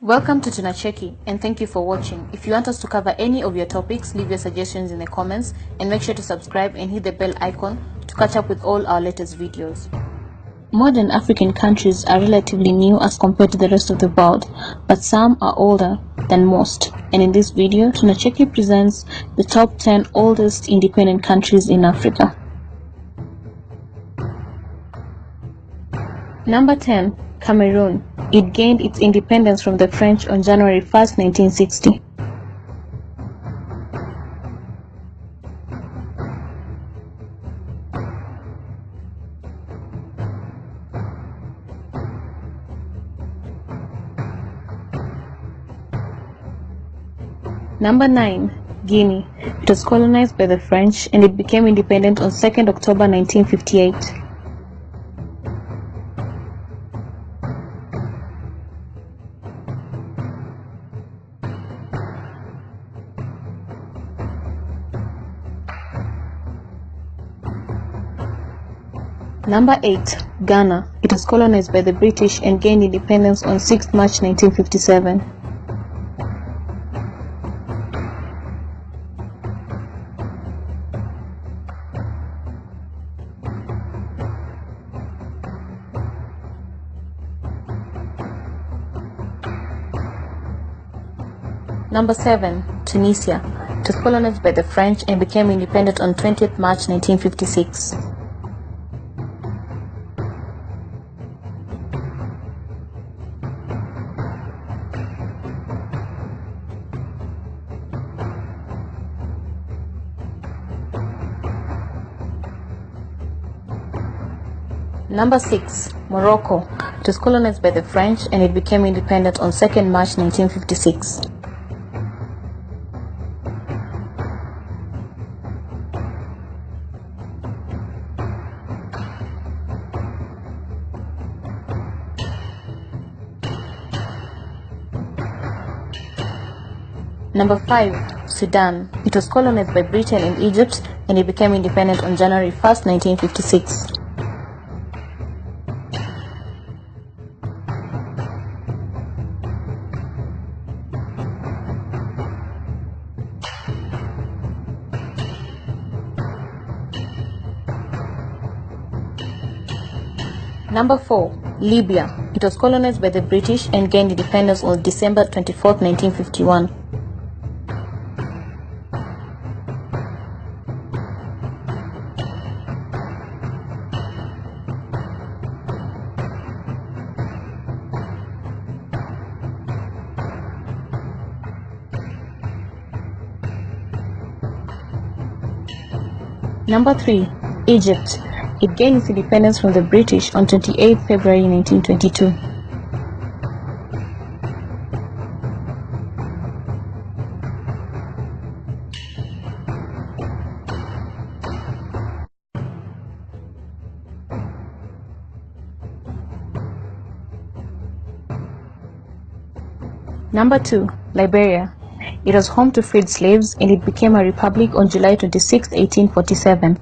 Welcome to Tunacheki and thank you for watching. If you want us to cover any of your topics, leave your suggestions in the comments and make sure to subscribe and hit the bell icon to catch up with all our latest videos. Modern African countries are relatively new as compared to the rest of the world, but some are older than most. And in this video, Tunacheki presents the top 10 oldest independent countries in Africa. Number 10. Cameroon. It gained its independence from the French on January 1st, 1960. Number 9. Guinea. It was colonized by the French and it became independent on 2nd October 1958. Number 8. Ghana. It was colonized by the British and gained independence on 6th March 1957. Number 7. Tunisia. It was colonized by the French and became independent on 20th March 1956. Number 6. Morocco. It was colonized by the French and it became independent on 2nd March 1956. Number 5. Sudan. It was colonized by Britain and Egypt and it became independent on January 1st, 1956. Number 4. Libya. It was colonized by the British and gained independence on December 24th, 1951. Number 3. Egypt. It gained its independence from the British on 28 February 1922. Number 2. Liberia. It was home to freed slaves and it became a republic on July 26, 1847.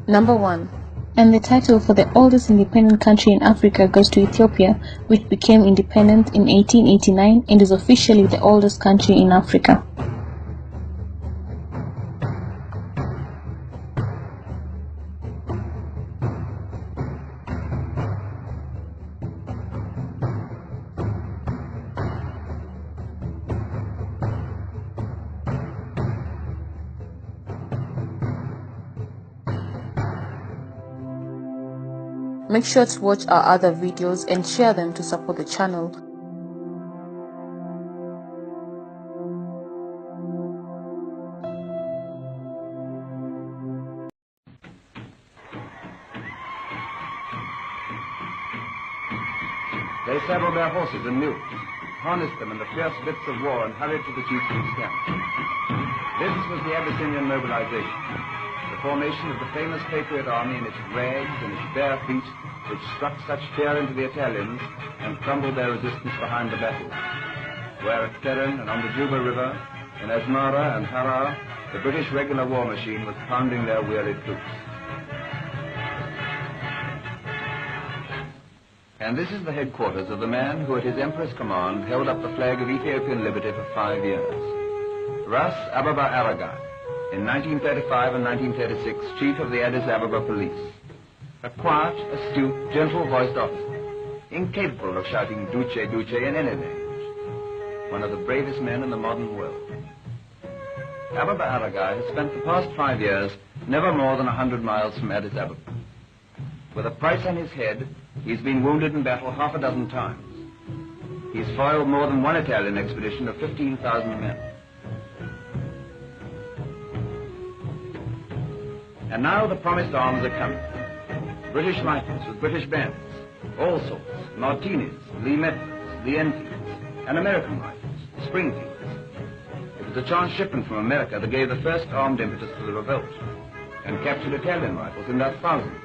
Number 1. And the title for the oldest independent country in Africa goes to Ethiopia, which became independent in 1889 and is officially the oldest country in Africa. Make sure to watch our other videos and share them to support the channel. They saddled their horses and mules, harnessed them in the fierce bits of war and hurried to the chieftain's camp. This was the Abyssinian mobilization, the formation of the famous Patriot Army in its rags and its bare feet, which struck such fear into the Italians and crumbled their resistance behind the battle, where at Keren and on the Juba River, in Asmara and Harar, the British regular war machine was pounding their weary troops. And this is the headquarters of the man who at his emperor's command held up the flag of Ethiopian liberty for 5 years. Ras Ababa Aragai, in 1935 and 1936 chief of the Addis Ababa police. A quiet, astute, gentle-voiced officer, incapable of shouting Duce, Duce in any language. One of the bravest men in the modern world. Ababa Aragai has spent the past 5 years never more than 100 miles from Addis Ababa. With a price on his head, he's been wounded in battle half a dozen times. He's foiled more than one Italian expedition of 15,000 men. And now the promised arms are coming. British rifles with British bands, all sorts, Martinis, Lee Metfords, Lee Enfields, and American rifles, Springfields. It was a chance shipment from America that gave the first armed impetus to the revolt, and captured Italian rifles in their thousands.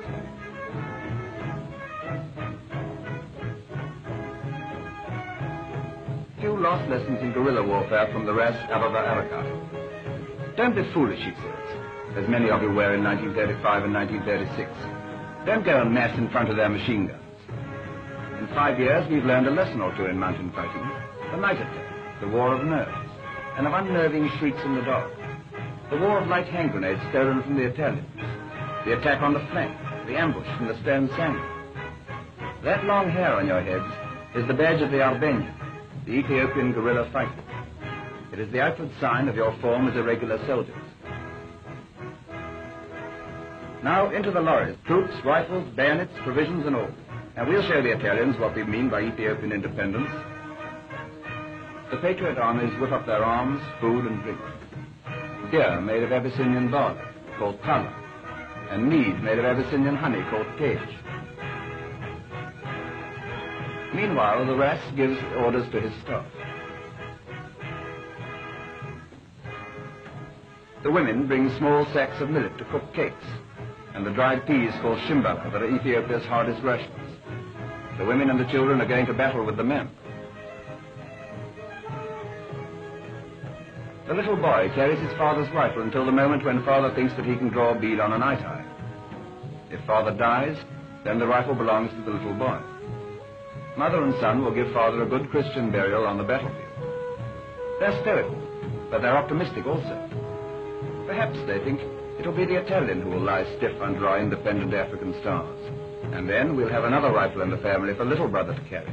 Few lost lessons in guerrilla warfare from the Ras Ababa Aragai. Don't be foolish, he says, as many of you were in 1935 and 1936. Don't go en masse in front of their machine guns. In 5 years, we've learned a lesson or two in mountain fighting. The night attack, the war of nerves, and of unnerving shrieks in the dark. The war of light hand grenades stolen from the Italians. The attack on the flank, the ambush from the stone sand. That long hair on your heads is the badge of the Albanian, the Ethiopian guerrilla fighter. It is the outward sign of your form as irregular soldiers. Now into the lorries, troops, rifles, bayonets, provisions and all. And we'll show the Italians what we mean by Ethiopian independence. The patriot armies whip up their arms, food and drink. Beer made of Abyssinian barley, called tala, and mead made of Abyssinian honey, called tej. Meanwhile, the Ras gives orders to his staff. The women bring small sacks of millet to cook cakes, and the dried peas called shimbala that are Ethiopia's hardest rations. The women and the children are going to battle with the men. The little boy carries his father's rifle until the moment when father thinks that he can draw a bead on an eye. If father dies, then the rifle belongs to the little boy. Mother and son will give father a good Christian burial on the battlefield. They're stoical, but they're optimistic also. Perhaps they think it'll be the Italian who will lie stiff under our independent African stars. And then we'll have another rifle in the family for little brother to carry.